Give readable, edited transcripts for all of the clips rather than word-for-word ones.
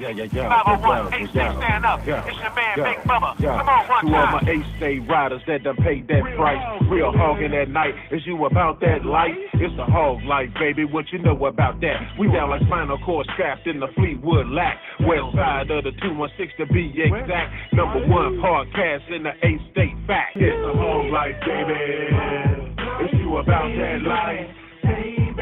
Yeah. 501, H-State, stand up. It's your man, Big Bubba. Come on, one time. To all my H-State riders that done paid that price. Real hogging at night. Is you about that life? It's the HawgLife, baby. What you know about that? We down like spinal cord strapped in the Fleetwood Lac. West side of the 216 to be exact. Number one podcast in the H-State fact. It's the HawgLife, baby. It's you about that life, baby.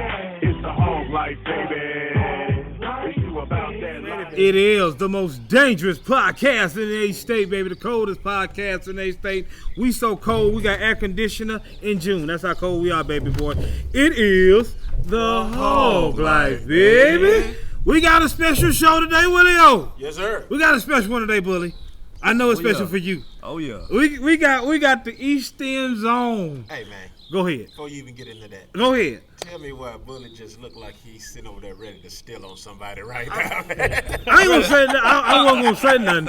It's the HawgLife, baby. It's you about that life. It is the most dangerous podcast in the H-State, baby. The coldest podcast in the H-State. We so cold, we got air conditioner in June. That's how cold we are, baby boy. It is the HawgLife, baby. We got a special show today, Willie O. Yes, sir. We got a special one today, Bully. I know it's special for you. Oh yeah. We got the East End Zone. Hey man. Go ahead. Before you even get into that. Go ahead. Tell me why Bully just looked like he's sitting over there ready to steal on somebody right now. I ain't gonna say that. I wasn't gonna say nothing.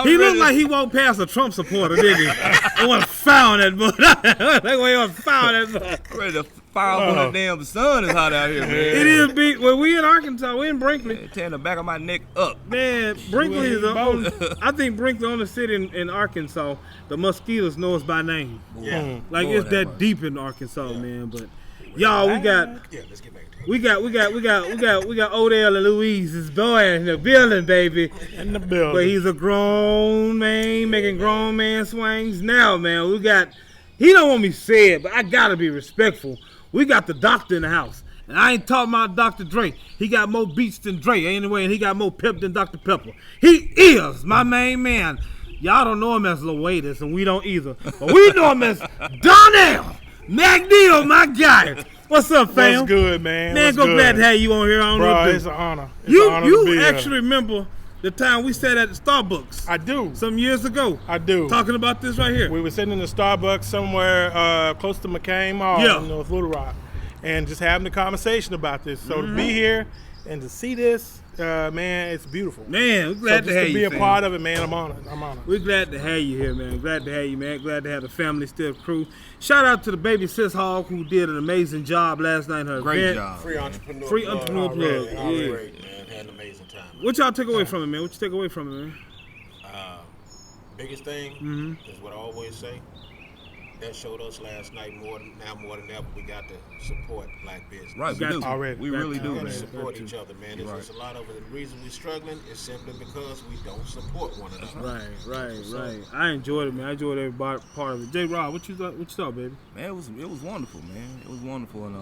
He looked like he walked past a Trump supporter, didn't he? I want to found that boy. That way I found that boy. Ready to fire up on the damn sun is hot out here, man. It is big. Well, we in Arkansas. We in Brinkley. Tearing the back of my neck up. Man, Brinkley is the only. I think Brinkley the only city in Arkansas the mosquitoes know us by name. Yeah. Like it's that deep in Arkansas, man. But y'all, we got. Yeah, let's get back to it. We got Odell and Louise's boy in the building, baby. In the building. But he's a grown man making grown man swings. Now, man, he don't want me to say it, but I gotta be respectful. We got the doctor in the house. And I ain't talking about Dr. Dre. He got more beats than Dre anyway, and he got more pep than Dr. Pepper. He is my main man. Y'all don't know him as Loatus, and we don't either. But we know him as Darnell. McNeal, my guy. What's up, fam? What's good, man? Man, glad to have you on here. I don't know Bro, it's an honor. You actually remember the time we sat at the Starbucks? I do. Some years ago. I do. Talking about this right here. We were sitting in the Starbucks somewhere close to McCain Mall in North Little Rock, and just having a conversation about this. So to be here and to see this, man, it's beautiful. Man, we're glad to have you. To be a part of it, man, I'm honored. We're glad to have you here, man. Glad to have you, man. Glad to have the family still crew. Shout out to the baby sis Hog who did an amazing job last night. Her Great event. job. Free entrepreneur plug. Yeah. Great, man. Had an amazing time. What y'all take away from it, man? What you take away from it, man? Biggest thing is what I always say. That showed us last night more than ever. We got to support black business. Right, we do. Already. We really do, We got man. to support each other, man. There's a lot of it. The reason we're struggling is simply because we don't support one another. Right. I enjoyed it, man. I enjoyed every part of it. J. Rob, what you thought, baby? Man, it was wonderful, man. It was wonderful, and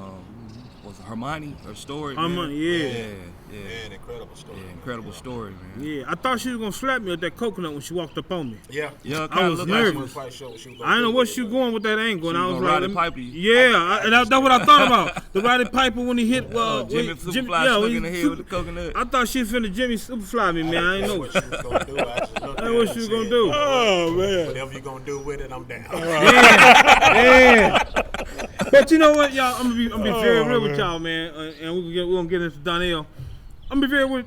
was Hermione, her story. Hermione, yeah. Man, incredible story. Yeah, incredible story, man. Yeah, I thought she was gonna slap me with that coconut when she walked up on me. Yeah. I was nervous. I wasn't quite sure what she was I didn't know what she was going with that angle, and I was like, Roddy Piper. yeah, that's what I thought about. The Roddy Piper when he hit Jimmy Superfly stuck in the head with the coconut. I thought she was finna Jimmy Superfly me, man. I didn't know what she was gonna do. I just looked at her what and she was said, gonna do. Oh, man. Whatever you gonna do with it, I'm down. Yeah. But you know what, y'all? I'm gonna be very real with y'all, man. And we're gonna get into Darnell. I'm gonna be very real.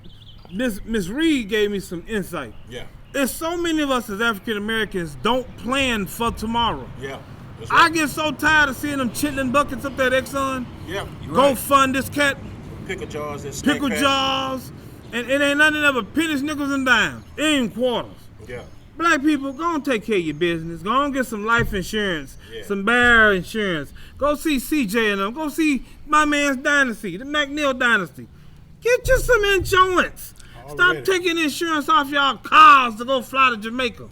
Miss Reed gave me some insight. Yeah. There's so many of us as African Americans don't plan for tomorrow. Yeah. I get so tired of seeing them chitlin buckets up there at Exxon. Yeah. Go fund this cat. Pickle jars and snack Pickle packs. jars. And it ain't nothing but pennies, nickels, and dimes. In quarters. Yeah. Black people, go and take care of your business. Go and get some life insurance, Yeah. some bear insurance. Go see CJ and them. Go see my man's dynasty, the McNeal dynasty. Get you some insurance. Stop taking insurance off y'all cars to go fly to Jamaica.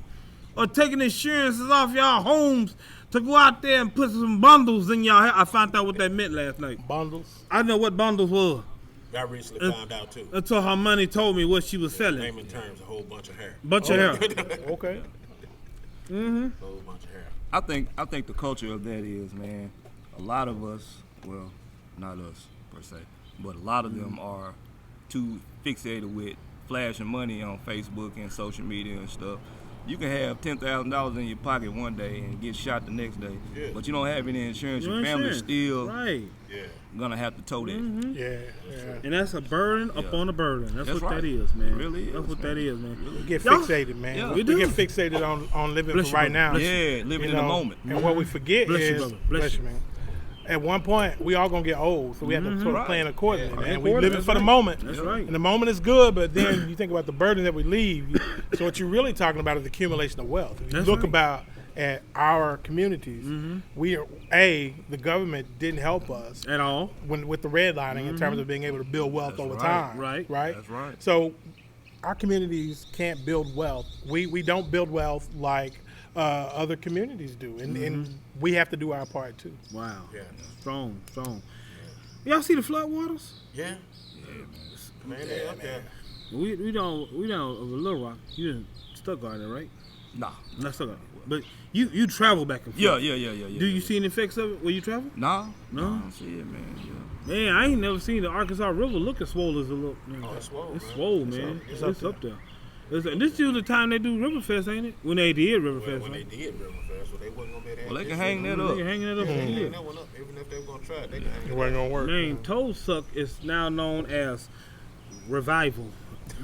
Or taking insurances off y'all homes to go out there and put some bundles in y'all hair. I found out what that meant last night. Bundles? I know what bundles were. I recently found out too. Until her money told me what she was selling. Layman terms, a whole bunch of hair. Bunch of hair. Okay. Whole bunch of hair. I think the culture of that is, man, a lot of us, well, not us per se, but a lot of them are too fixated with flashing money on Facebook and social media and stuff. You can have $10,000 in your pocket one day and get shot the next day, but you don't have any insurance. Your family's still gonna have to tow that. Yeah. And that's a burden upon a burden. That's what right. that is, man. It really is. That's what that is, man. We get fixated, man. Yeah. We get fixated on living Bless for you, right brother. now. Yeah, living in the moment. And what we forget Bless you, is, brother. Bless you. man. at one point we all gonna get old, so we have to sort of plan accordingly, man. We Accordingly, live it for the moment. That's right. And the moment is good, but then you think about the burden that we leave. So what you're really talking about is the accumulation of wealth. If you That's look right. about at our communities, we are the government didn't help us At all. with the redlining in terms of being able to build wealth over right. time. Right. That's right. So our communities can't build wealth. We don't build wealth like other communities do, and we have to do our part too. Wow. Yeah. Strong. Y'all see the floodwaters? Yeah. Man, they up there. We down over Little Rock. You in Stuttgart, right? Nah. Not Stuttgart. But you travel back and forth. Yeah. Do you see any effects of it when you travel? Nah. No? I don't see it, man. Yeah. Man, I ain't never seen the Arkansas River look as swole as it look. Man. Oh, it's swole, It's man. swole, It's man. up- It's up there. And this is the time they do Riverfest, ain't it? When they did Riverfest, When they right? did Riverfest, so they wasn't gonna be able to. Well, they have can this hang year. that up. They hanging it up They for can hang years. that one up, even if they were gonna try it. They can hang It it wasn't up. gonna work. Name Toe Suck is now known as Revival.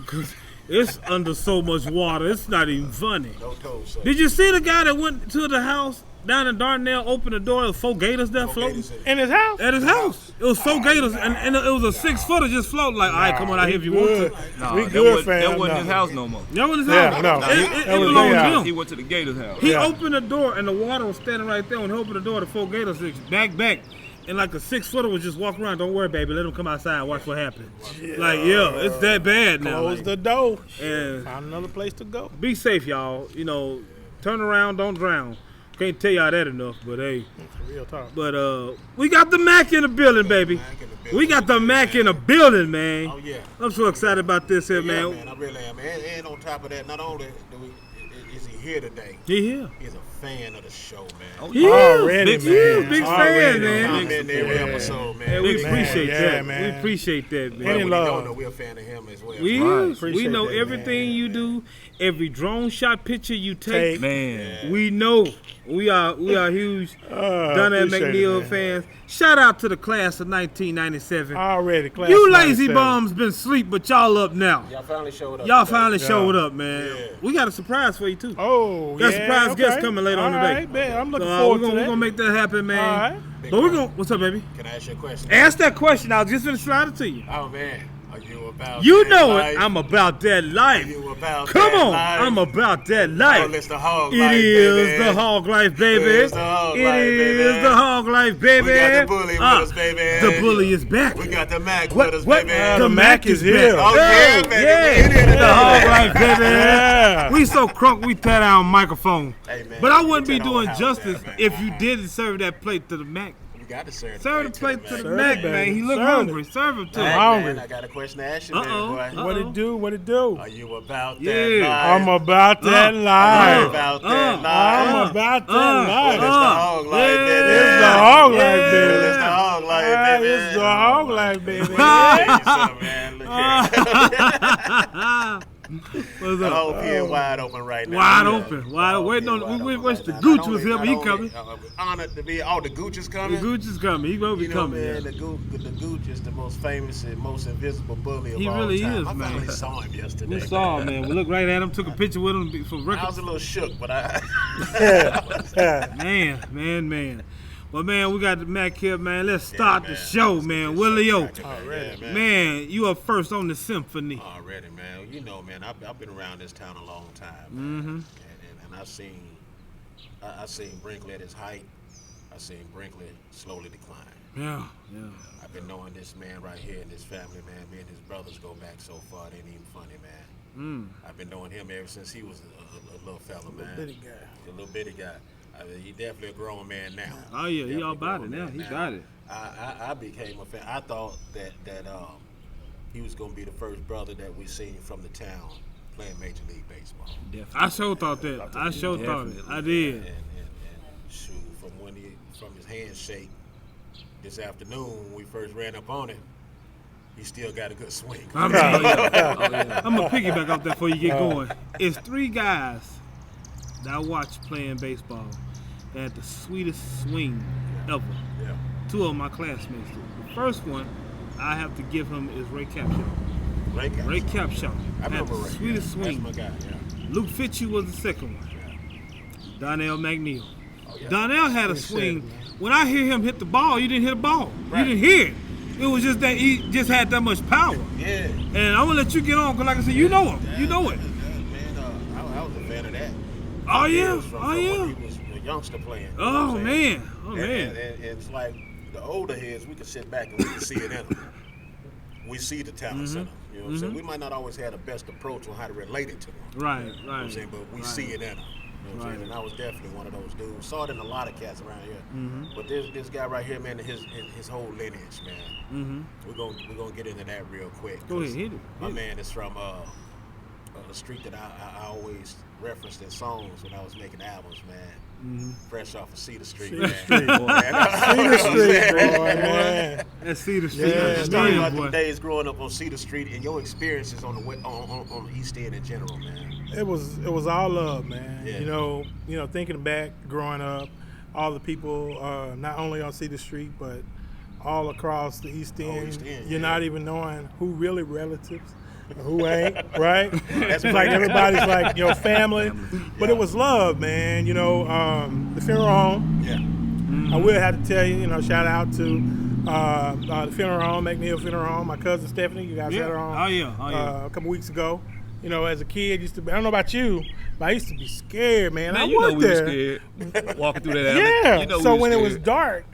'Cause it's under so much water, it's not even funny. No toes. So Did you see the guy that went to the house down in Darnell, opened the door, there was 4 gators there floating? In his house. At his house. It was 4 gators, and it was a 6-footer just floating. Like, all right, come on out here if you want to. Nah, We that good, wasn't, fam. that wasn't his No. house no more. That was his Yeah, house. no. It That was belonged their to house. him. He went to the Gators' house. He Yeah. opened the door and the water was standing right there. When he opened the door, the 4 gators back. And like a 6-footer was just walking around. Don't worry, baby. Let him come outside and watch what happens. Like, yeah, it's that bad now. Close Like, the door. and Find another place to go. be safe, y'all. You know, turn around, don't drown. Can't tell y'all that enough, but hey. Real talk. But we got the Mac in the building, baby. We got the Mac in the building, man. Oh yeah. I'm so excited about this here, Yeah, man. man, I really am. And on top of that, not only is he here today, He here. he's a fan of the show, man. Oh, He Already, is. man. Big Already. fan, man. I'm in every episode, man. And we Big appreciate fan. that. Yeah, man. We appreciate that, man. Any When you love. don't know, we're a fan of him as well. We Right. is. We Appreciate know that, everything man. you do, every drone shot picture you take. Man. We know we are huge Darnell appreciate it, McNeal man. fans. Shout out to the class of 1997. Already. Class You of lazy 97. bums been asleep, but y'all up now. Y'all finally showed up. Y'all today. finally Yeah. showed up, man. Yeah. We got a surprise for you too. Oh, Got a yeah, surprise guest okay. coming later on All today. right, man. I'm looking So, forward we're to that. gonna make that happen, man. All right. But we're gonna. What's up, baby? Can I ask you a question? Ask that question. I was just gonna slide it to you. Oh man, are you about? You that know life? it. I'm about that life. You about Come that on. life? I'm about that Oh, life. it's the hog It life, is baby. the hog life, baby. It is the hog It life, is baby. the hog life, baby. We got the bully with us, baby. The bully is back. We got the Mac What? with us, What? baby. The Mac is here. Oh, yeah, baby. Yeah. We in here The today. hog life, baby. Yeah. We so crunk, we tear down microphone. Hey, man, But I we wouldn't be tear down doing house justice there, man. if you didn't serve that plate to the Mac. We got to serve Serve the plate to the Serve Mac, it, man. baby. He look Serve hungry. it. Serve him to Hey, him. hungry. man, I got a question to ask you, Uh-oh. baby boy. What it do? What it do? Are you about Yeah. that life? I'm about that Are you life. about that I'm life? about that Well, life. it's the hog life, yeah. baby. It's the hog life, Well, baby. it's the hog life, Ah, baby. It's the hog life, baby. Let me tell you something, man. Look here. What's The up? whole pen wide open right now. Wide Yeah. open. Wide Whole waiting pen on. wide We open wish right the now. Gooch Not was only- here, but he not coming. only, honored to be. Oh, the Gooch is The coming. Gooch is coming. He will be You know, coming. man, yeah. the Gooch is the most famous and most invisible bully of He all really time. is, I man. finally saw him yesterday. We saw him, man. We looked right at him, took a picture with him for I was records. a little shook, but I. Man. Well, man, we got the Mac here, man. Let's start the man. show, Let's man. get this Willie show O. cracking, Already. man. Man, you up first on the symphony. Already, man. You know, man, I've been around this town a long time, man. And I've seen Brinkley at his height. I've seen Brinkley slowly decline. Yeah. I've been knowing this man right here and his family, man. Me and his brothers go back so far, it ain't even funny, man. I've been knowing him ever since he was a little fella, man. bitty guy. A little bitty guy. I mean, he definitely a grown man now. Oh, yeah, he Definitely all about grown it now. man He got it. I became a fan. I thought that he was going to be the first brother that we seen from the town playing Major League Baseball. I sure thought that. I sure thought it. I did. And shoot, from his handshake this afternoon when we first ran up on him, he still got a good swing. I'm going to piggyback off that before you get going. It's 3 guys that I watched playing baseball that had the sweetest swing ever. Yeah. 2 of my classmates did. The first one I have to give him is Ray Capshaw. Ray Capshaw I had remember the Ray. sweetest That's swing. my guy, yeah. Luke Fitchie was the second one. Darnell McNeal. Oh, yeah. Darnell had a Appreciate swing it, man. when I hear him hit the ball, you didn't hit the ball. Right. You didn't hear it. It was just that he just had that much power. Yeah. And I'm gonna let you get on, cause like I said, you know him. You know it. Man, I was a fan of that. Oh yeah. From Oh yeah. when he was a youngster playing. You know Oh what I'm saying? man. Oh And man. it's like the older heads, we can sit back and we can see it in them. We see the talent in them. You know what I'm saying? We might not always have the best approach on how to relate it to them. Right. You know what I'm saying? But we see it in them. You know what I'm saying? And I was definitely one of those dudes. Saw it in a lot of cats around here. But this guy right here, man, his whole lineage, man. We're gonna get into that real quick. Go ahead, hit it. My man is from a street that I always referenced in songs when I was making albums, man. Fresh off of Cedar Street, man. Cedar Street, boy, man. That's Cedar Street. Yeah, Tell me man, about boy. the days growing up on Cedar Street and your experiences on the East End in general, man. It was all love, man. Yeah. You know, thinking back, growing up, all the people, not only on Cedar Street, but all across the East End. East End, you're yeah. not even knowing who really relatives, and who ain't, right? It's like everybody's like your family, but it was love, man. You know, the funeral home. Yeah. I will have to tell you, shout out to the funeral home, McNeal Funeral Home. My cousin Stephanie, you guys had her on. Oh yeah. A couple weeks ago. As a kid, I don't know about you, but I used to be scared, man. Man, I you know worked we there. were scared walking through that alley. Yeah. You know So we when it was scared. dark,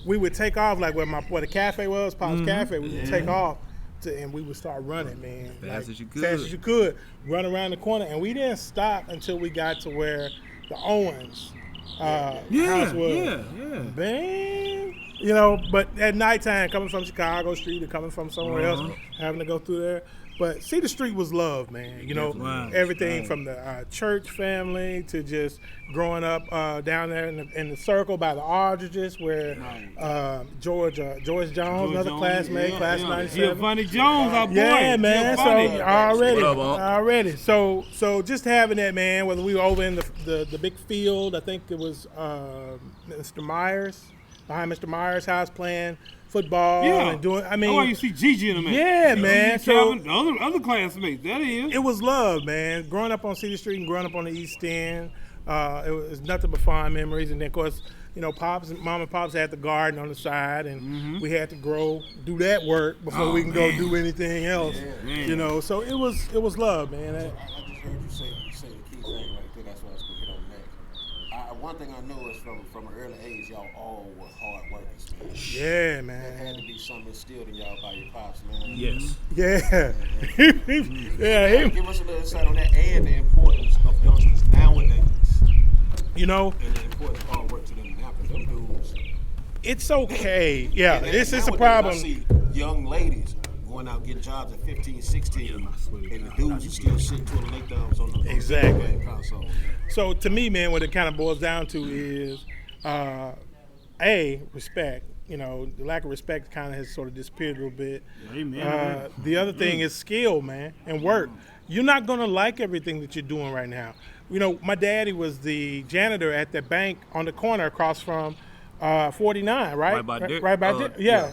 we would take off, like where the cafe was, Pop's Cafe. We would take off, and we would start running, man. Fast as you could. Fast as you could. Run around the corner, and we didn't stop until we got to where the Owens house was. Yeah. Man, but at nighttime, coming from Chicago Street or coming from somewhere else, having to go through there. But Cedar Street was love, man. Wow. Everything from the church family to just growing up down there in the circle by the Aldridges, where George Jones, another classmate, class of '97. Giovanni Jones, our boy. Yeah, man. Giovanni. So already. So just having that, man. Whether we were over in the big field, I think it was Mr. Myers, behind Mr. Myers' house playing football and doing. I mean, oh, you see Gigi in a man. Yeah, man. So Calvin, other classmates. That is. It was love, man. Growing up on Cedar Street and growing up on the East End, it was nothing but fond memories. And then, of course, Mom and Pops had the garden on the side, and we had to do that work before we can go do anything else. Yeah, So it was love, man. I just heard you say the key thing right there. That's what I was going to hit on next. One thing I know is from an early age, y'all all were hard workers, man. Yeah, That man. had to be something instilled in y'all by your pops, man. Yes. Yeah. Yeah. Give us a little insight on that and the importance of youngsters nowadays. And the importance of hard work to them now, because them dudes. It's okay. Yeah, And it's a nowadays, problem. I see young ladies going out getting jobs at 15, 16, and the dudes are still sitting twiddling their thumbs on the Exactly. game console. So to me, man, what it kind of boils down to is, respect. The lack of respect kind of has sort of disappeared a little bit. Amen. The other thing is skill, man, and work. You're not gonna like everything that you're doing right now. My daddy was the janitor at the bank on the corner across from 49, right? Right by Dick. Right by Dick. Yeah.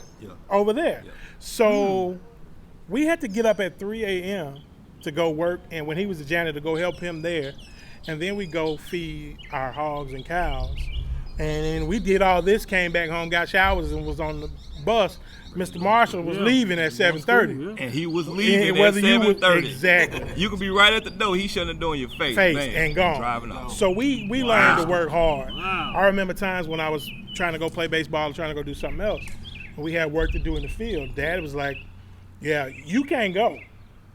Over there. Yeah. So we had to get up at 3 a.m. to go work, and when he was the janitor, to go help him there. And then we go feed our hogs and cows. And then we did all this, came back home, got showers, and was on the bus. Mr. Marshall was leaving at 7:30. And he was leaving And at whether you was 7:30. exactly You could be right at the door. He shutting the door in your face. Man, and gone. Driving off. So we learned to work hard. Wow. I remember times when I was trying to go play baseball or trying to go do something else, and we had work to do in the field. Dad was like, "Yeah, you can't go.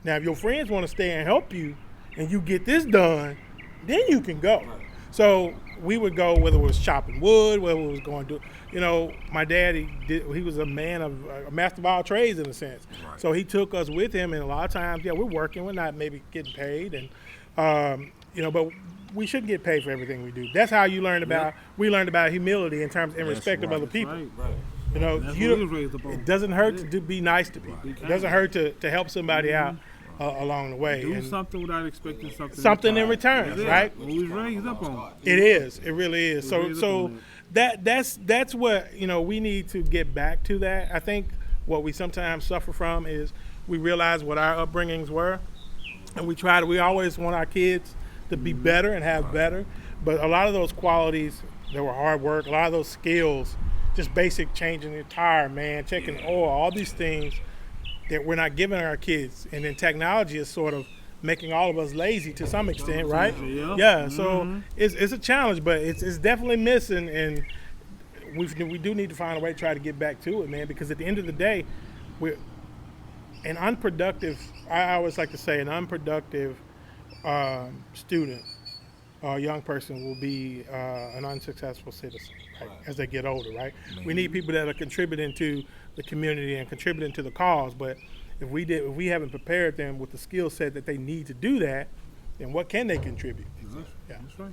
Now, if your friends want to stay and help you, and you get this done, then you can go." So we would go, whether it was chopping wood, whether it was going to, my daddy he was a master of all trades in a sense. Right. So he took us with him, and a lot of times, we're working, we're not maybe getting paid, and but we shouldn't get paid for everything we do. That's how we learned about humility in respect of other people. Right. That's You what he was raised upon. it doesn't hurt to be nice to people. It doesn't hurt to help somebody out along the way. Do And something without expecting something in return, Yeah. right? What we was raised up on. It is. It really is. We're raised up So on that's what we need to get back to. That I think what we sometimes suffer from is we realize what our upbringings were, and we always want our kids to be better and have better, but a lot of those qualities that were hard work, a lot of those skills just basic changing the tire, man, checking oil, all these things that we're not giving our kids. And then technology is sort of making all of us lazy to some extent, right? Yeah. So it's a challenge, but it's definitely missing, and we do need to find a way to try to get back to it, man. Because at the end of the day, we're an unproductive. I always like to say an unproductive student or young person will be an unsuccessful citizen, right? As they get older, right? We need people that are contributing to the community and contributing to the cause, but if we haven't prepared them with the skill set that they need to do that, then what can they contribute? Yeah. That's right.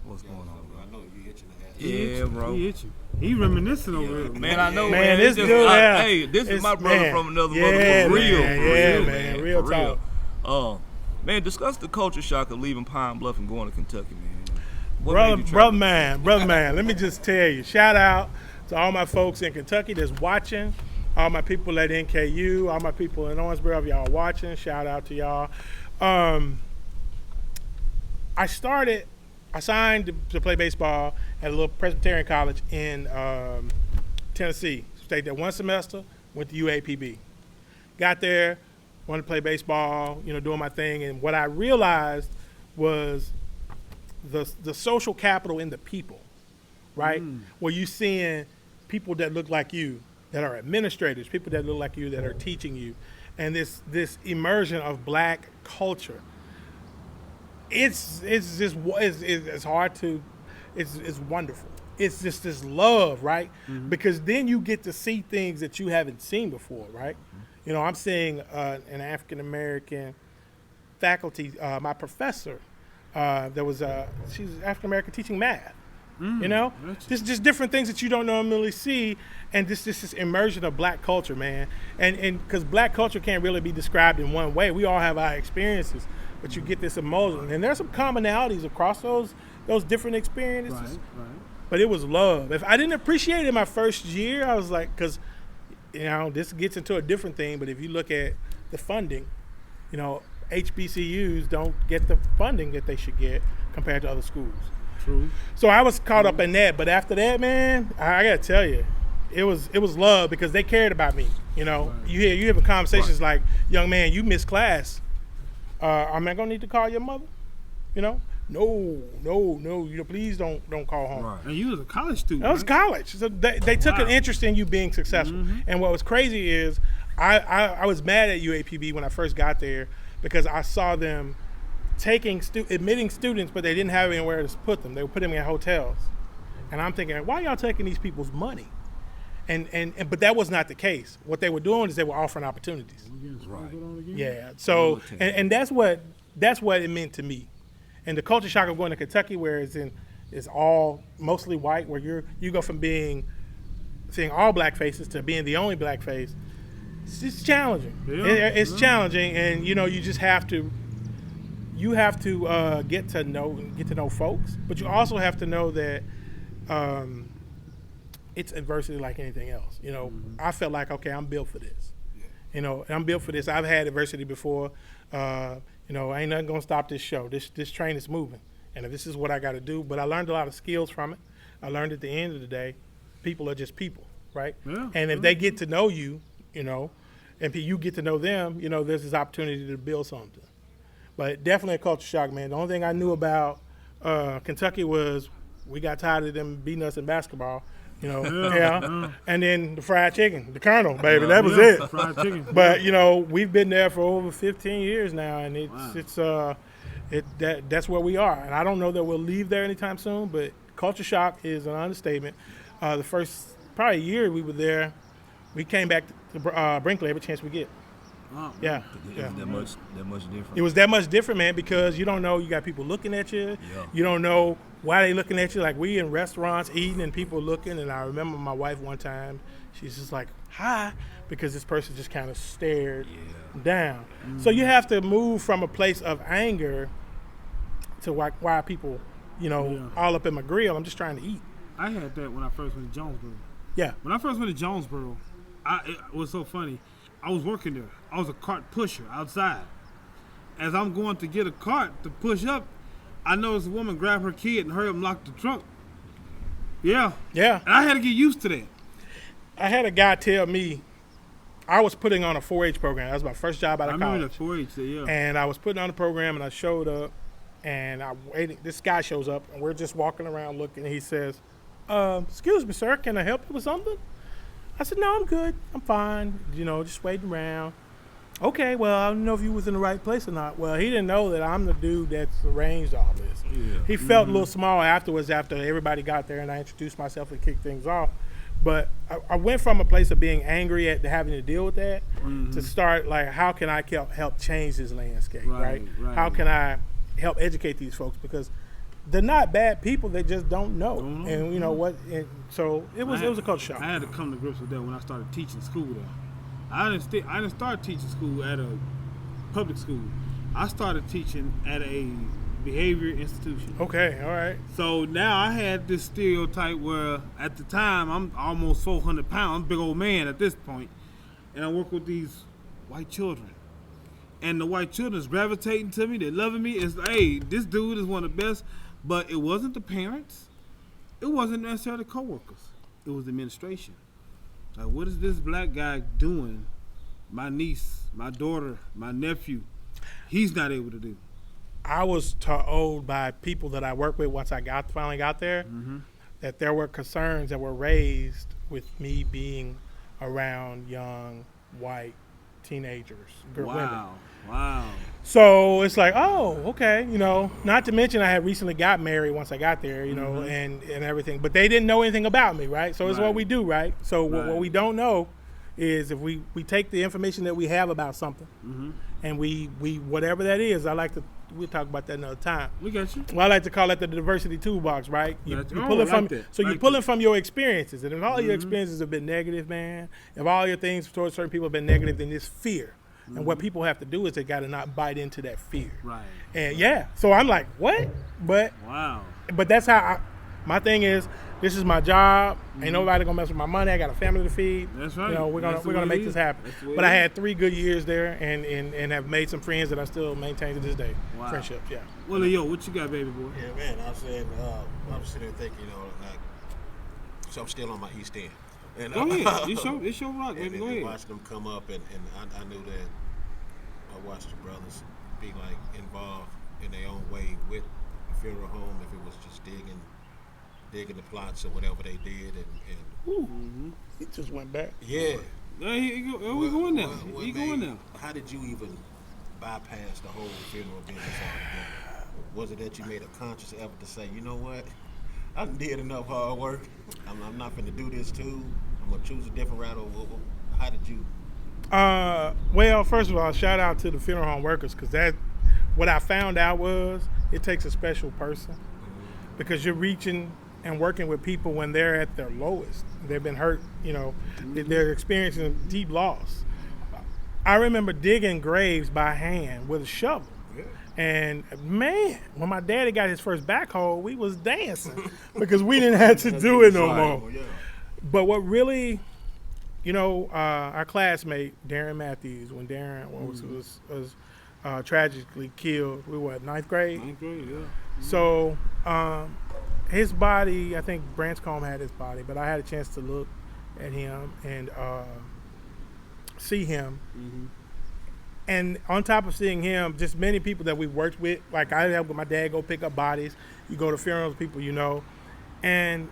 What's going on, bro? I know you itching to ask. Yeah, bro. He itching. He reminiscing over here. Man, I know, Man, man. this It's dude, yeah. Hey, this is my It's- brother man. from another Yeah, mother. For real. man. For Yeah, real, man. Real For talk. Man, discuss the culture shock of leaving Pine Bluff and going to Kentucky, man. What made you Brother travel? man, let me just tell you, shout out to all my folks in Kentucky that's watching, all my people at NKU, all my people in Owensboro, if y'all watching, shout out to y'all. I signed to play baseball at a little Presbyterian college in Tennessee. Stayed there one semester, went to UAPB. Got there, wanted to play baseball, doing my thing, and what I realized was the social capital in the people, right? Where you seeing people that look like you, that are administrators, people that look like you, that are teaching you, and this immersion of black culture. It's hard to, it's wonderful. It's just this love, right? Because then you get to see things that you haven't seen before, right? I'm seeing an African American faculty, my professor, she's African American teaching math. Just different things that you don't normally see, and this immersion of black culture, man. And because black culture can't really be described in one way. We all have our experiences, but you get this emotion, and there's some commonalities across those different experiences. Right. But it was love. If I didn't appreciate it in my first year, I was like, because this gets into a different thing. But if you look at the funding, HBCUs don't get the funding that they should get compared to other schools. True. So I was caught up in that, but after that, man, I gotta tell you, it was love because they cared about me. You have conversations like, young man, you missed class. Am I gonna need to call your mother? No. Please don't call home. Right. And you was a college student. That was college. So they took an interest in you being successful. And what was crazy is I was mad at UAPB when I first got there because I saw them admitting students, but they didn't have anywhere to put them. They were putting them in hotels. And I'm thinking, why are y'all taking these people's money? But that was not the case. What they were doing is they were offering opportunities. Right. Yeah. So and that's what it meant to me. And the culture shock of going to Kentucky, where it's all mostly white, where you go from seeing all black faces to being the only black face. It's just challenging. It's challenging, and you just have to get to know folks, but you also have to know that it's adversity like anything else. I felt like, okay, I'm built for this. I'm built for this. I've had adversity before. Ain't nothing gonna stop this show. This train is moving, and if this is what I got to do. But I learned a lot of skills from it. I learned at the end of the day, people are just people, right? Yeah, and if they get to know you, and you get to know them, there's this opportunity to build something. But definitely a culture shock, man. The only thing I knew about Kentucky was we got tired of them beating us in basketball. And then the fried chicken, the Colonel, baby, that was it. Fried chicken. But we've been there for over 15 years now, and that's where we are. And I don't know that we'll leave there anytime soon. But culture shock is an understatement. The first probably year we were there, we came back to Brinkley every chance we get. Wow. Yeah. That much different. It was that much different, man, because you don't know, you got people looking at you. Yeah. You don't know why they looking at you. Like, we in restaurants eating and people looking, and I remember my wife one time, she's just like, hi, because this person just kind of stared down. So you have to move from a place of anger to why people, all up in my grill. I'm just trying to eat. I had that when I first went to Jonesboro. Yeah. When I first went to Jonesboro, it was so funny. I was working there. I was a cart pusher outside. As I'm going to get a cart to push up, I noticed a woman grab her kid and hurry up and lock the trunk. Yeah. Yeah. And I had to get used to that. I had a guy tell me I was putting on a 4-H program. That was my first job out of college. I remember the 4-H, yeah. And I was putting on a program, and I showed up, and I waited. This guy shows up, and we're just walking around looking, and he says, excuse me, sir, can I help you with something? I said, no, I'm good. I'm fine. Just waiting around. Okay, well, I don't know if you was in the right place or not. Well, he didn't know that I'm the dude that's arranged all this. Yeah. He felt a little small afterwards after everybody got there and I introduced myself and kicked things off. But I went from a place of being angry at having to deal with that to start, like, how can I help change this landscape, right? How can I help educate these folks? Because they're not bad people, they just don't know. And you know what? And so it was a culture shock. I had to come to grips with that when I started teaching school there. I didn't start teaching school at a public school. I started teaching at a behavior institution. Okay, all right. So now I had this stereotype where at the time I'm almost 400 pounds. I'm a big old man at this point, and I work with these white children. And the white children is gravitating to me. They're loving me. It's like, hey, this dude is one of the best. But it wasn't the parents. It wasn't necessarily the coworkers. It was the administration. Like, what is this black guy doing? My niece, my daughter, my nephew, he's not able to do. I was told by people that I work with once I finally got there that there were concerns that were raised with me being around young white teenagers, women. Wow. So it's like, oh, okay, not to mention I had recently got married once I got there, and everything, but they didn't know anything about me, right? So it's what we do, right? So what we don't know is if we take the information that we have about something and we whatever that is, we'll talk about that another time. We got you. Well, I like to call it the diversity toolbox, right? You pull it from, so you're pulling from your experiences, and if all your experiences have been negative, man, if all your things towards certain people have been negative, then it's fear. And what people have to do is they got to not bite into that fear. Right. And so I'm like, what? But that's how my thing is. This is my job. Ain't nobody gonna mess with my money. I got a family to feed. That's right. We're gonna make this happen. But I had 3 good years there, and have made some friends that I still maintain to this day. Wow. Friendships, yeah. Well, yo, what you got, baby boy? Yeah, man. I was saying, I was sitting there thinking, like, so I'm still on my East End. And, go ahead. It's your rock, baby. Go ahead. Watching them come up, and I knew that I watched the brothers be like involved in their own way with the funeral home. If it was just digging the plots or whatever they did, and He just went back. yeah. We going now. He going now. How did you even bypass the whole funeral business altogether? Was it that you made a conscious effort to say, you know what, I did enough hard work. I'm not going to do this too. I'm going to choose a different route. How did you? Well, first of all, shout out to the funeral home workers, because what I found out was it takes a special person, because you're reaching and working with people when they're at their lowest. They've been hurt, they're experiencing deep loss. I remember digging graves by hand with a shovel. Yeah. And man, when my daddy got his first backhoe, we was dancing because we didn't have to do it no more. Yeah. But what really, our classmate, Darren Matthews, when Darren was tragically killed, we were ninth grade? Ninth grade, yeah. So his body, I think Branscombe had his body, but I had a chance to look at him and see him. And on top of seeing him, just many people that we worked with, like I helped with my dad go pick up bodies. You go to funerals, people and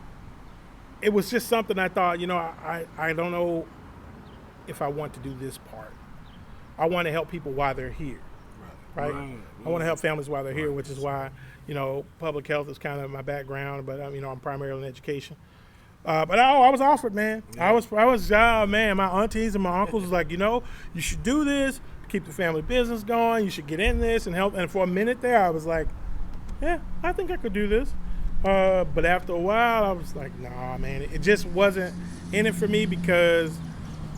it was just something I thought, I don't know if I want to do this part. I want to help people while they're here, right? I want to help families while they're here, which is why, public health is kind of my background, but I'm primarily in education. But I was offered, man. Yeah. I was, man, my aunties and my uncles was like, you should do this, keep the family business going, you should get in this and help. And for a minute there, I was like, yeah, I think I could do this. But after a while, I was like, nah, man, it just wasn't in it for me because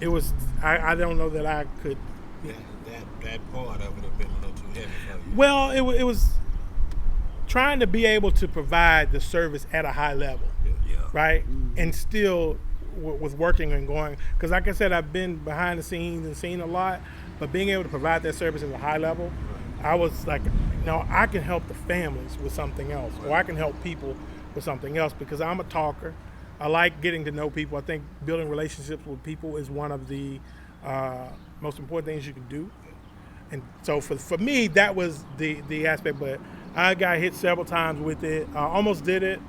it was, I don't know that I could. Yeah, that part of it have been a little too heavy for you. Well, it was trying to be able to provide the service at a high level, right? And still with working and going, because like I said, I've been behind the scenes and seen a lot, but being able to provide that service at a high level, I was like, I can help the families with something else, or I can help people with something else because I'm a talker I like getting to know people. I think building relationships with people is one of the most important things you can do. And so for me, that was the aspect. But I got hit several times with it. I almost did it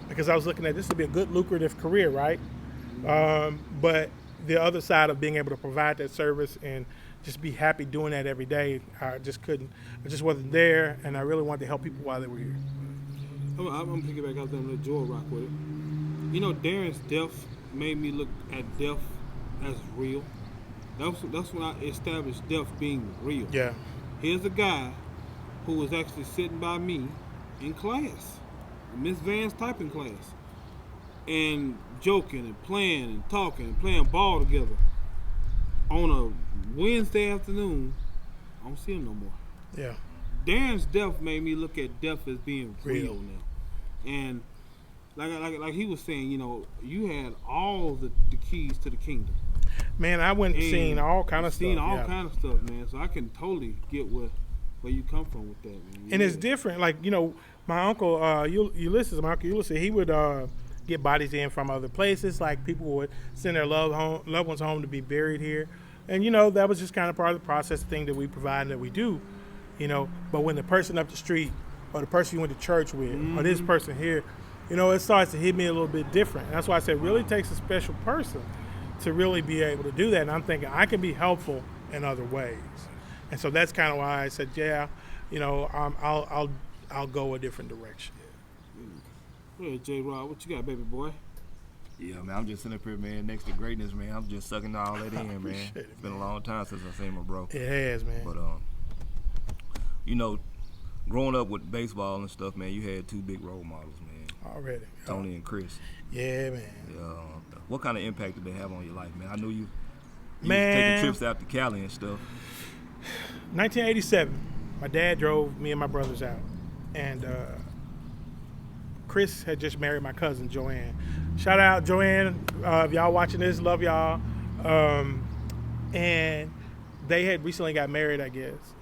because I was looking at this to be a good, lucrative career, right? But the other side of being able to provide that service and just be happy doing that every day, I just couldn't. I just wasn't there, and I really wanted to help people while they were here. I'm gonna pick it back out there and let Joel rock with it. You know, Darren's death made me look at death as real. That's when I established death being real. Yeah. Here's a guy who was actually sitting by me in class, Miss Van's typing class, and joking and playing and talking and playing ball together. On a Wednesday afternoon, I don't see him no more. Yeah. Darren's death made me look at death as being real now. And like he was saying, you know, you had all the keys to the kingdom. Man, I went and seen all kind of stuff. Seen all kind of stuff, man. So I can totally get where you come from with that, man. And it's different. Like, you know, my uncle Ulysses, he would get bodies in from other places. Like, people would send their loved ones home to be buried here. And, you know, that was just kind of part of the process thing that we provide and that we do, you know. But when the person up the street or the person you went to church with or this person here, you know, it starts to hit me a little bit different. And that's why I said it really takes a special person to really be able to do that. And I'm thinking I can be helpful in other ways. And so that's kind of why I said, yeah, you know, I'll go a different direction. Yeah, J-Rod, what you got, baby boy? Yeah, man, I'm just sitting up here, man, next to greatness, man. I'm just sucking all that in, man. It's been a long time since I've seen my bro. It has, man. But, you know, growing up with baseball and stuff, man, you had two big role models, man. Already. Tony and Chris. Yeah, man. What kind of impact did they have on your life, man? I knew you was Man. taking trips out to Cali and stuff. 1987, my dad drove me and my brothers out. And Chris had just married my cousin, Joanne. Shout out, Joanne. If y'all watching this, love y'all. And they had recently got married, I guess.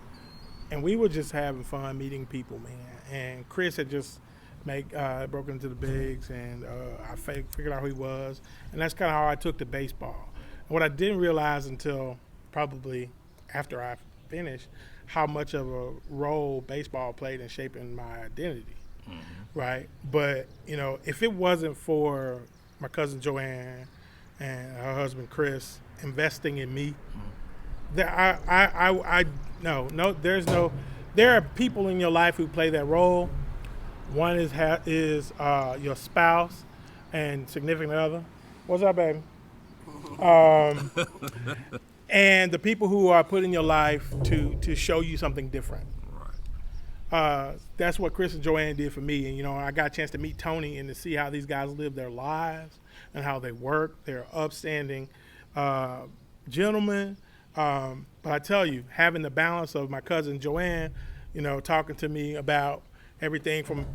And we were just having fun meeting people, man. And Chris had just broken into the bigs, and I figured out who he was. And that's kind of how I took to baseball. And what I didn't realize until probably after I finished, how much of a role baseball played in shaping my identity, right? But, you know, if it wasn't for my cousin Joanne and her husband Chris investing in me, there are people in your life who play that role. One is your spouse and significant other. What's up, baby? And the people who are put in your life to show you something different. Right. That's what Chris and Joanne did for me. And, you know, I got a chance to meet Tony and to see how these guys live their lives and how they work. They're upstanding gentlemen. But I tell you, having the balance of my cousin Joanne, you know, talking to me about everything from,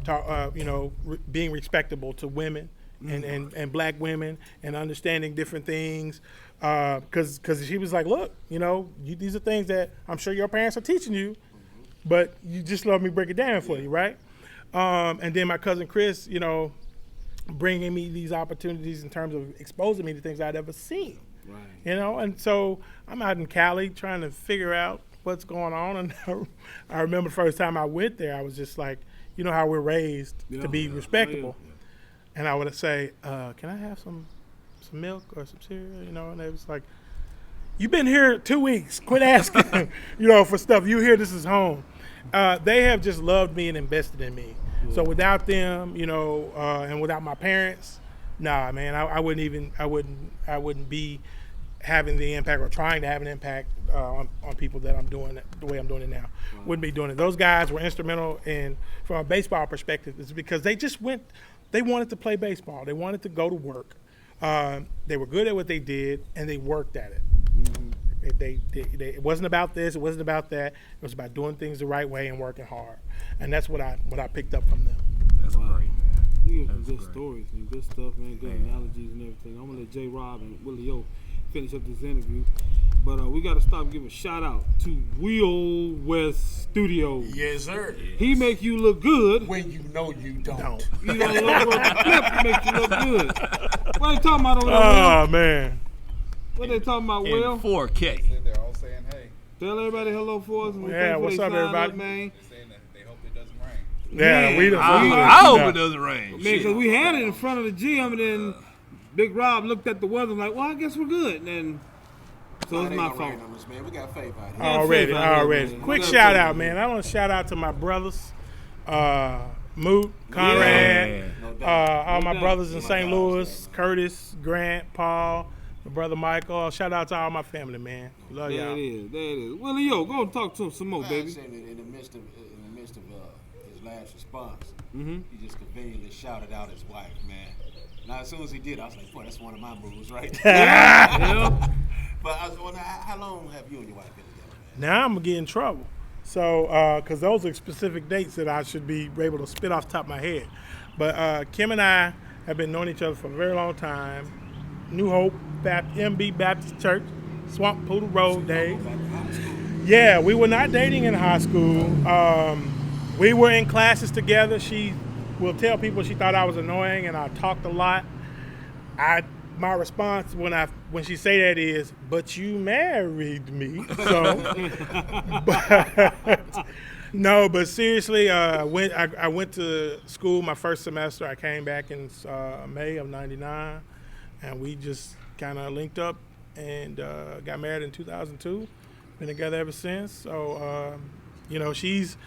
being respectable to women and black women and understanding different things. Because she was like, look, you know, these are things that I'm sure your parents are teaching you, but you just let me break it down for you, right? And then my cousin Chris, you know, bringing me these opportunities in terms of exposing me to things I'd ever seen. Right. You know, and so I'm out in Cali trying to figure out what's going on. And I remember the first time I went there, I was just like, you know how we're raised to be respectable. Oh, yeah. And I would say, can I have some milk or some cereal, you know? And they was like, you've been here 2 weeks. Quit asking, you know, for stuff. You here, this is home. They have just loved me and invested in me. Yeah. So without them, you know, and without my parents, nah, man, I wouldn't be having the impact or trying to have an impact on people that I'm doing it the way I'm doing it now. Wow. Wouldn't be doing it. Those guys were instrumental in, from a baseball perspective, is because they just they wanted to play baseball. They wanted to go to work. They were good at what they did, and they worked at it. Mm-hmm. It wasn't about this. It wasn't about that. It was about doing things the right way and working hard. And that's what I picked up from them. That's great, man. You have some good stories and good stuff, man. Good analogies and everything. I'm gonna let J-Rob and Willie O finish up this interview, but we got to stop and give a shout out to Will West studios. Yes, sir. He make you look good. When you know you don't. You know, the flip make you look good. What they talking about over there, Oh Will? man. What they talking about, In Will? 4K. They're all saying, hey, Tell everybody hello for us. And we Yeah, thank what's for they up, sign everybody? man. they're saying that they hope it doesn't rain. Yeah, Man, we don't. I hope it doesn't rain. Man, Shit. because we had it in front of the gym, and then Big Rob looked at the weather and like, well, I guess we're good. And then, so it's my fault. Man. We got faith out here. Already. man. Quick We got shout faith, out, man. I want to shout out to my brothers, Moot, Conrad, all my brothers in St. Louis, Curtis, Grant, Paul, my brother Michael. Shout out to all my family, man. Love There y'all. it is. There it is. Willie, yo, go and talk to him some more, baby. In the midst of his last response, he just conveniently shouted out his wife, man. Now, as soon as he did, I was like, boy, that's one of my moves right there. Yeah. But I was wondering, how long have you and your wife been together, man? Now I'm going to get in trouble. So, because those are specific dates that I should be able to spit off the top of my head. But Kim and I have been knowing each other for a very long time. New Hope, MB Baptist Church, Swamp Poodle Road days. Yeah, we were not dating in high school. We were in classes together. She will tell people she thought I was annoying and I talked a lot. My response when she say that is, but you married me. So, but seriously, I went to school my first semester. I came back in May of '99, and we just kind of linked up and got married in 2002. Been together ever since. So, she's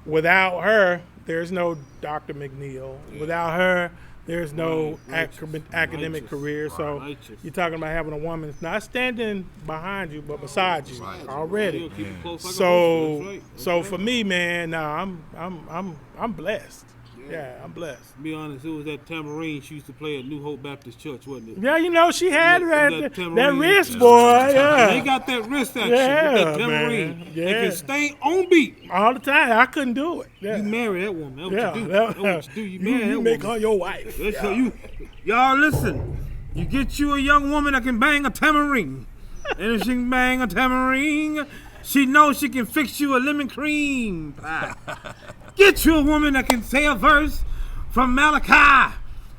without her, there's no Dr. McNeal. Without her, there's no academic career. So you're talking about having a woman not standing behind you, but beside you already. So for me, man, I'm blessed. Yeah, I'm blessed. To be honest, it was that tambourine she used to play at New Hope Baptist Church, wasn't it? Yeah, she had that tambourine. wrist, boy. Yeah. They got that wrist action Yeah, with that tambourine. man. They Yeah. can stay on beat. All the time. I couldn't do it. Yeah. You marry that woman. That's what you do. Yeah, That's what you do. You marry you that make woman. her your wife. That's how y'all listen. You get you a young woman that can bang a tambourine. And if she can bang a tambourine, she knows she can fix you a lemon cream pie. Get you a woman that can say a verse from Malachi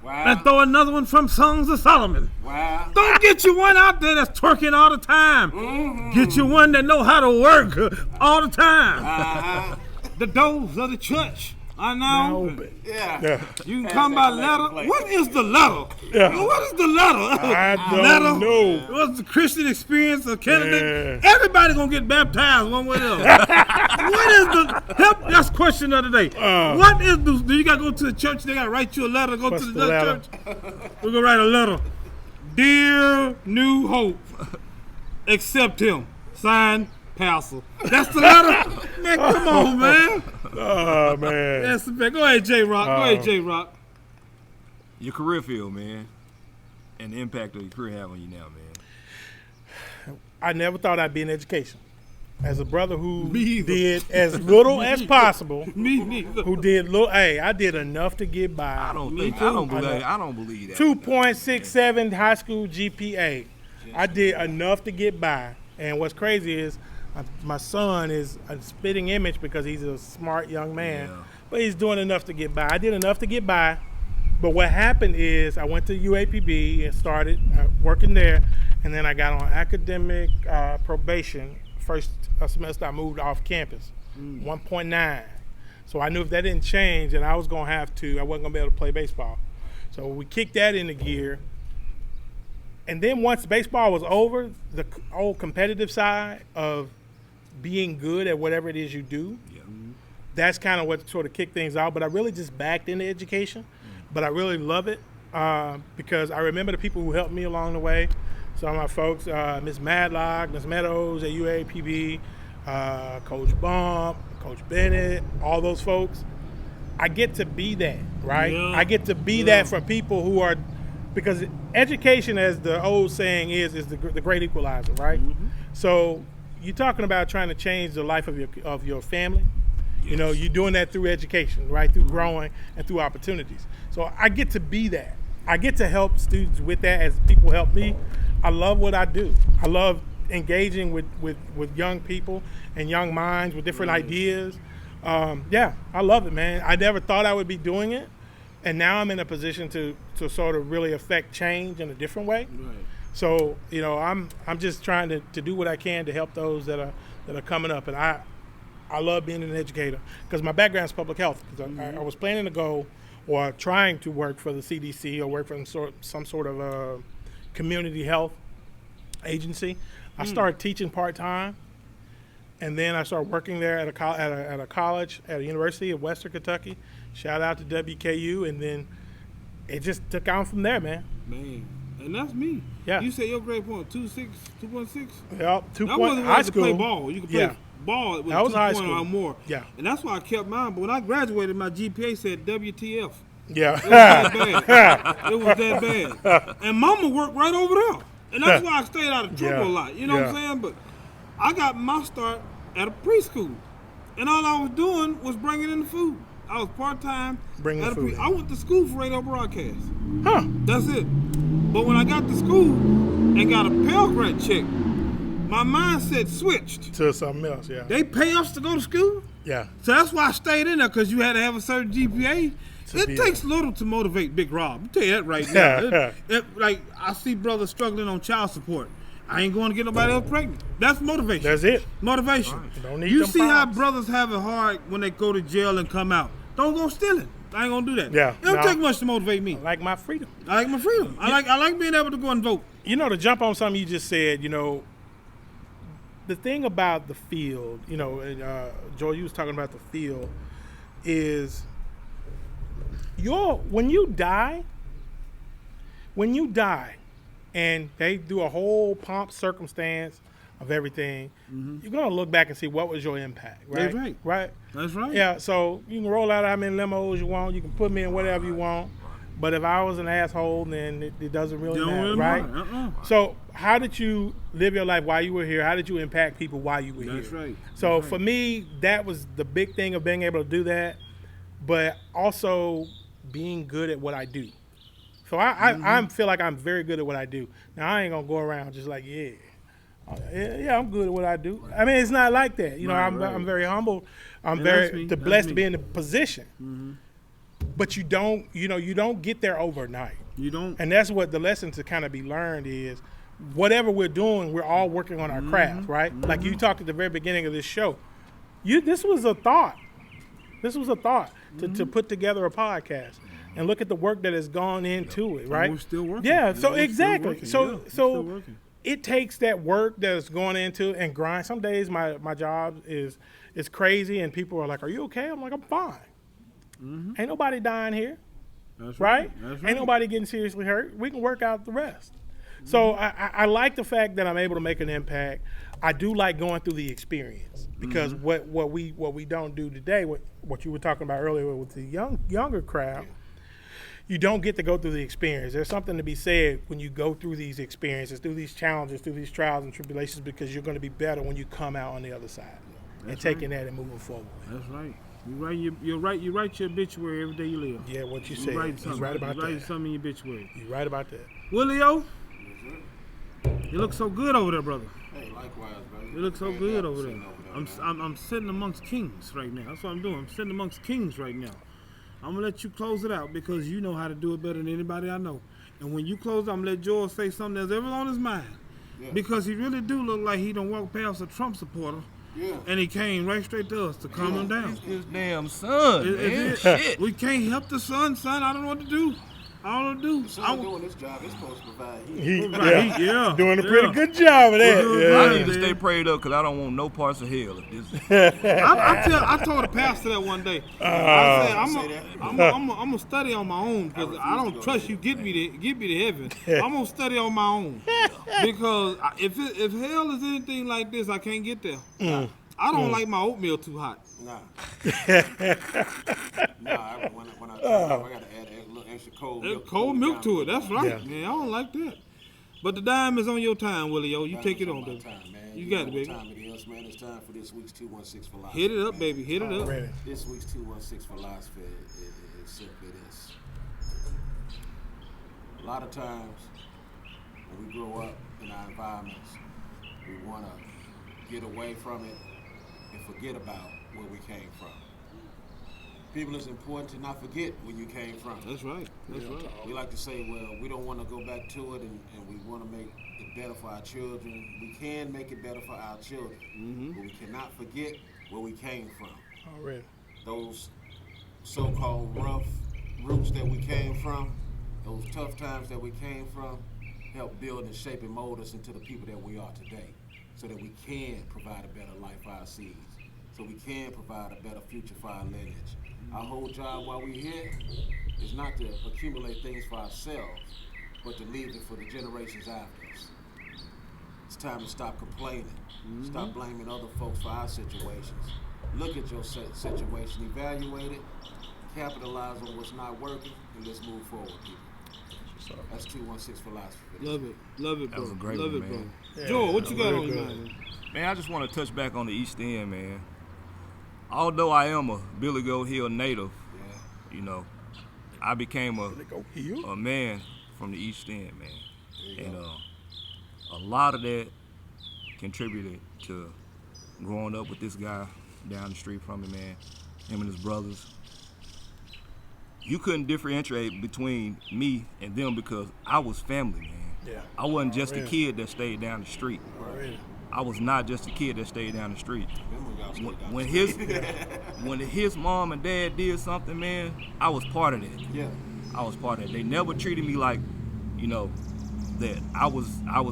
and throw another one from Songs of Solomon. Wow. Don't get you one out there that's twerking all the time. Get you one that know how to work all the time. The doors of the church. I know. Yeah. You can come by letter. What is the letter? Yeah. What is the letter? I don't know. What's the Christian experience of Canada? Yeah. Everybody gonna get baptized one way or the other. What is the help? That's question of the day. What is the? Do you gotta go to the church? They gotta write you a letter. Go What's to the the letter? church. We're gonna write a letter. Dear New Hope, accept him. Signed, Pastor. That's the letter. Man, come on, man. Oh, man. That's the Go ahead, J Rock. Go ahead, J Rock. Your career field, man, and the impact of your career have on you now, man. I never thought I'd be in education. As a brother who Me either. did as little as possible, Me neither. who did little, I did enough to get by. I don't Me think too. I don't believe that. 2.67 high school GPA. I did enough to get by. And what's crazy is my son is a spitting image because he's a smart young man, Yeah. but he's doing enough to get by. I did enough to get by. But what happened is I went to UAPB and started working there, and then I got on academic probation. First semester I moved off campus, 1.9. So I knew if that didn't change, then I wasn't going to be able to play baseball. So we kicked that into gear. And then once baseball was over, the old competitive side of being good at whatever it is you do, that's kind of what sort of kicked things out. But I really just backed into education. But I really love it because I remember the people who helped me along the way. Some of my folks, Miss Madlock, Miss Meadows at UAPB, Coach Bump, Coach Bennett, all those folks. I get to be that, right? Yeah. I get to be that for people who are, because education, as the old saying is the great equalizer, right? So you're talking about trying to change the life of your family. You know, you're doing that through education, right? Through growing and through opportunities. So I get to be that. I get to help students with that as people help me. I love what I do. I love engaging with young people and young minds with different ideas. Yeah, I love it, man. I never thought I would be doing it, and now I'm in a position to sort of really affect change in a different way. Right. So, you know, I'm just trying to do what I can to help those that are coming up, and I love being an educator because my background is public health. Because I was planning to go or trying to work for the CDC or work for some sort of community health agency. I started teaching part-time, and then I started working there at a college, at a university of Western Kentucky. Shout out to WKU, and then it just took on from there, man. Man, and that's me. Yeah. You say your grade point 2.6, 2.6? Yep, 2 That point wasn't high high school. play ball. You could play ball with That was 2 high point school. or more. Yeah. And that's why I kept mine. But when I graduated, my GPA said WTF. Yeah. It was that bad. It was that bad. And mama worked right over there. And that's why I stayed out of trouble a lot. You know what I'm saying? But I got my start at a preschool. And all I was doing was bringing in the food. I was part-time. Bringing at a food in. I went to school for radio broadcast. Huh. That's it. But when I got to school and got a Pell Grant check, my mindset switched. To something else, yeah. They pay us to go to school? Yeah. So that's why I stayed in there, because you had to have a certain GPA. It be takes little to motivate Big Rob. I'll tell you that right now. Like, I see brothers struggling on child support. I ain't going to get nobody else pregnant. That's motivation. That's it. Motivation. Right. Don't need You them see how problems. brothers have it hard when they go to jail and come out. Don't go stealing. I ain't going to do that. Yeah. It don't No. take much to motivate me. I like my freedom. I like my freedom. I like being able to go and vote. You know, to jump on something you just said, you know, the thing about the field, you know, Joel, you was talking about the field, is when you die, and they do a whole pomp circumstance of everything, you're gonna look back and see what was your impact, right? That's right. Right? That's right. Yeah, so you can roll out how many limos you want, you can put me in whatever you want, but if I was an asshole, then it doesn't really Don't matter, really right? matter. So how did you live your life while you were here? How did you impact people while you were here? That's right. So That's for right. me, that was the big thing of being able to do that, but also being good at what I do. So I feel like I'm very good at what I do. Now, I ain't going to go around just like, yeah, I'm good at what I do. I mean, it's not like that. You know, I'm very humble. I'm And that's very me. blessed That's to me. be in the position. But you don't get there overnight. You don't. And that's what the lesson to kind of be learned is, whatever we're doing, we're all working on our craft, right? Like you talked at the very beginning of this show. This was a thought. This was a thought to put together a podcast and look at the work that has gone into it, right? We're still working. Yeah, so We're still exactly. working. So Yeah, we're still working. it takes that work that's going into and grind. Some days my job is crazy and people are like, "Are you okay?" I'm like, "I'm fine." Ain't nobody dying here. That's Right? That's Ain't nobody getting seriously hurt. We can work out the rest. So I like the fact that I'm able to make an impact. I do like going through the experience because what we don't do today, what you were talking about earlier with the younger crowd, you don't get to go through the experience. There's something to be said when you go through these experiences, through these challenges, through these trials and tribulations, because you're going to be better when you come out on the other side and taking that and moving forward. That's right. You write your obituary every day you live. Yeah, what you You said. write He's something. right about You write that. something in your obituary. You're right about that. Willio, you look so good over there, brother. Hey, likewise, brother. You look so good over there. I'm sitting amongst kings right now. That's what I'm doing. I'm sitting amongst kings right now. I'm gonna let you close it out because you know how to do it better than anybody I know. And when you close, I'm gonna let George say something that's ever on his mind. Yeah. Because he really do look like he done walked past a Trump supporter. Yeah. And he came right straight to us to calm him down. His damn son, It- man. it- Shit. We can't help the son. I don't know what to do. I don't know what to do. Son doing this job, he's supposed to provide heat. Yeah. Doing a pretty good job of that. Yeah. I need to stay prayed up because I don't want no parts of hell. If this I told the pastor that one day. I said, I'm gonna study on my own because I don't trust you get me to heaven. I'm gonna study on my own because if hell is anything like this, I can't get there. I don't like my oatmeal too hot. Nah. When I I gotta add a little extra cold milk. Cold milk to it. That's right. Yeah. Man, I don't like that. But the dime is on your time, Willio. You take it on, baby. Time, man. You got it, know baby. what time it is, man. It's time for this week's 216 philosophy. Hit it up, man. baby. Hit it up. Ready. This week's 216 philosophy is simply this. A lot of times when we grow up in our environments, We want to get away from it and forget about where we came from. People, it's important to not forget where you came from. That's right. That's right. We like to say, well, we don't want to go back to it, and we want to make it better for our children. We can make it better for our children, but we cannot forget where we came from. Already. Those so-called rough roots that we came from, those tough times that we came from, help build and shape and mold us into the people that we are today, so that we can provide a better life for our seeds, so we can provide a better future for our lineage. Our whole job while we're here is not to accumulate things for ourselves, but to leave it for the generations after us. It's time to stop complaining. Stop blaming other folks for our situations. Look at your situation, evaluate it, capitalize on what's not working, and let's move forward, people. That's 216 philosophy. Love it, bro. That was a great Love one, it, man. bro. Joel, what you got on your good. mind? Man, I just want to touch back on the East End, man. Although I am a Billy Goat Hill native, you know, I became a man from the East End, man. And a lot of that contributed to growing up with this guy down the street from me, man, him and his brothers. You couldn't differentiate between me and them because I was family, man. Yeah. I wasn't just a kid that stayed down the street. Already. I was not just a kid that stayed down the street. When his mom and dad did something, man, I was part of that. Yeah. I was part of it. They never treated me like, you know, that I was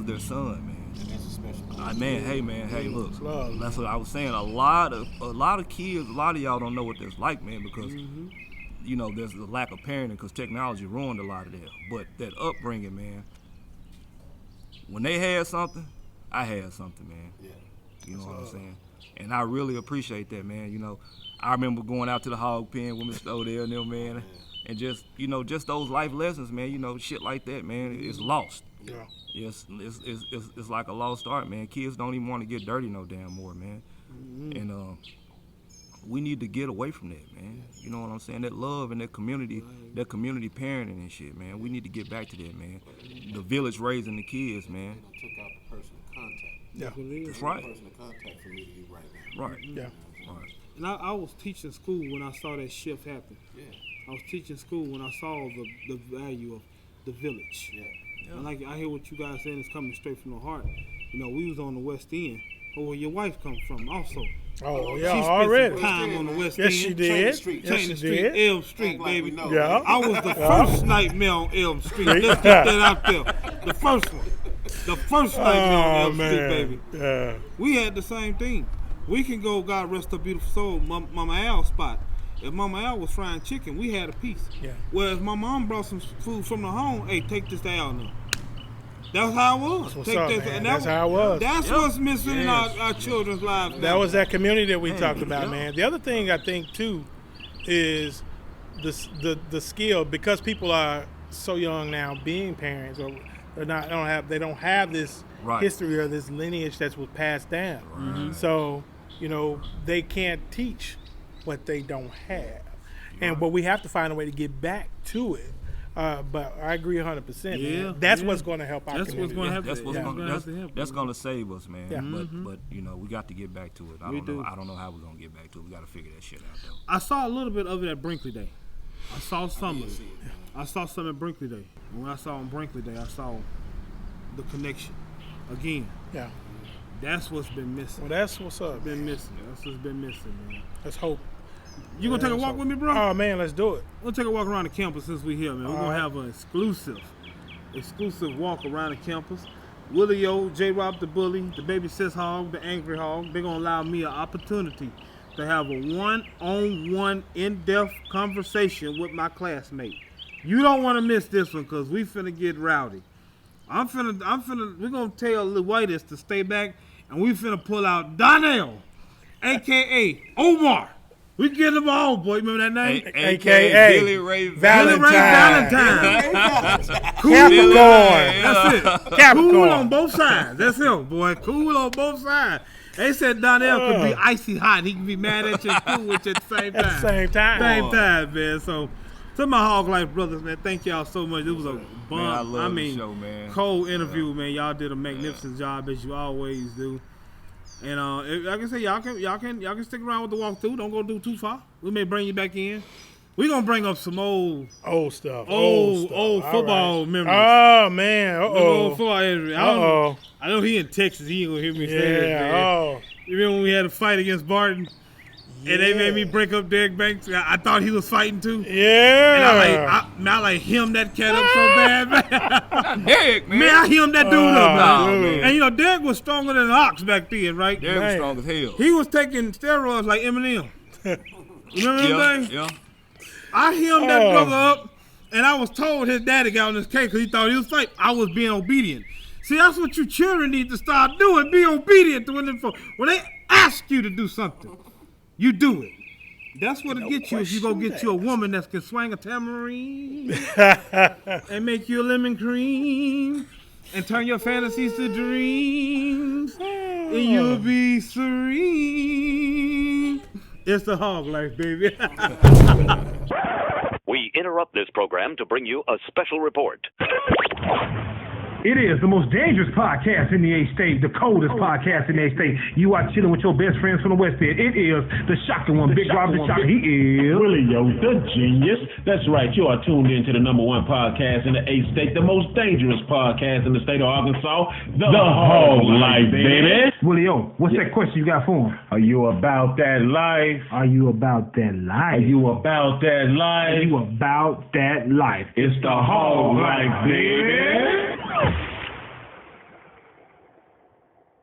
their son, man. And that's a special Man, hey, look, love. that's what I was saying. A lot of kids, a lot of y'all don't know what that's like, man, because you know there's a lack of parenting because technology ruined a lot of that. But that upbringing, man, when they had something, I had something, man. Yeah. You know what I'm saying? And I really appreciate that, man. You know, I remember going out to the hog pen with Mr. Odell and them, man, and just, you know, just those life lessons, man. You know, shit like that, man, it's lost. Yeah. It's like a lost art, man. Kids don't even want to get dirty no damn more, man. And we need to get away from that, man. You know what I'm saying? That love and that community parenting and shit, man. We need to get back to that, man. The village raising the kids, man. Took out the personal contact. Yeah. That's right. Personal contact for me to you right now. Right. Yeah. Right. And I was teaching school when I saw that shift happen. Yeah. I was teaching school when I saw the value of the village. Yeah. And like I hear what you guys saying is coming straight from the heart. You know, we was on the West End, but where your wife come from also. Oh, She yeah, spent already. some time on the West Yes, End. she Chain did. Street. Yes, Chain she the Street, did. Elm Street, Act like we baby. know. Yeah. I was the first nightmare on Elm Street. Let's get that out there. The first one. The first nightmare on Oh, Elm Street, man. baby. Yeah. We had the same thing. We can go, God rest her beautiful soul, Mama Al spot. If Mama Al was frying chicken, we had a piece. Yeah. Whereas my mom brought some food from the home, hey, take this to Al now. That's how it was. That's what's Take up, this, man. and That's how it was. That's what's missing in our children's lives now. That was that community that we talked about, man. The other thing I think too is the skill, because people are so young now being parents, or they don't have this Right. history or this lineage that was passed down. Right. So, you know, they can't teach what they don't have. But we have to find a way to get back to it. But I agree 100%. Yeah, man. That's yeah. what's going to help our That's what's community. going to happen. That's what's Yeah. gonna that's gonna save us, man. Yeah. But you know, we got to get back to it. I We don't do. know. I don't know how we're gonna get back to it. We got to figure that shit out though. I saw a little bit of it at Brinkley Day. I saw some of it. I saw some at Brinkley Day. And when I saw on Brinkley Day, I saw the connection. Again, Yeah. that's what's been missing. Well, that's what's up. Been missing. That's what's been missing, man. Let's hope. You gonna take a walk with me, bro? Oh, man, let's do it. We'll take a walk around the campus since we're here, man. We're All gonna right. have an exclusive walk around the campus. Willie O, J. Rob the Bully, the Baby Sis Hog, the Angry Hog, they're gonna allow me an opportunity to have a one-on-one in-depth conversation with my classmate. You don't wanna miss this one, cause we finna get rowdy. We're gonna tell Lil Whitest to stay back, and we finna pull out Darnell, AKA Omar. We get them all, boy. Remember that name? AKA Billy Ray Billy Ray Valentine. Capricorn. That's it. Capricorn. Cool on both sides. That's him, boy. Cool on both sides. They said Darnell could be icy hot. He can be mad at you and cool with you at the same time. At the same time. Same time, man. So To my HawgLife brothers, man, thank y'all so much. It was a bump. Man, I love the show, man. Cold interview, man. Y'all did a magnificent job as you always do. And like I said, y'all can stick around with the walkthrough. Don't go too far. We may bring you back in. We gonna bring up some old stuff. Old football memories. Oh man. Old football memories. I know he in Texas. He ain't gonna hear me say that, man. You remember when we had a fight against Barton? Yeah. And they made me break up Derek Banks. I thought he was fighting too. Yeah. And I hemmed that cat up so bad, man. Derek, man. Man, I hemmed that dude up, man. Man. And you know, Derek was stronger than an ox back then, right? Derek was strong as hell. He was taking steroids like McNeal. Remember them things? Yeah. I hemmed that brother up, and I was told his daddy got on his case because he thought he was fighting. I was being obedient. See, that's what you children need to start doing. Be obedient to when they ask you to do something. You do it. That's what it gets you if you go get you a woman that can swing a tambourine and make you a lemon cream and turn your fantasies to dreams and you'll be serene. It's the HawgLife, baby. We interrupt this program to bring you a special report. It is the most dangerous podcast in the A-State, the coldest podcast in the A-State. You are chilling with your best friends from the West End. It is the shocking one, Big Rob the Shocker. He is Willio, the genius. That's right. You are tuned in to the #1 podcast in the A-State, the most dangerous podcast in the state of Arkansas, the HawgLife, baby. Willio, what's that question you got for him? Are you about that life? Are you about that life? Are you about that life? Are you about that life? It's the HawgLife, baby.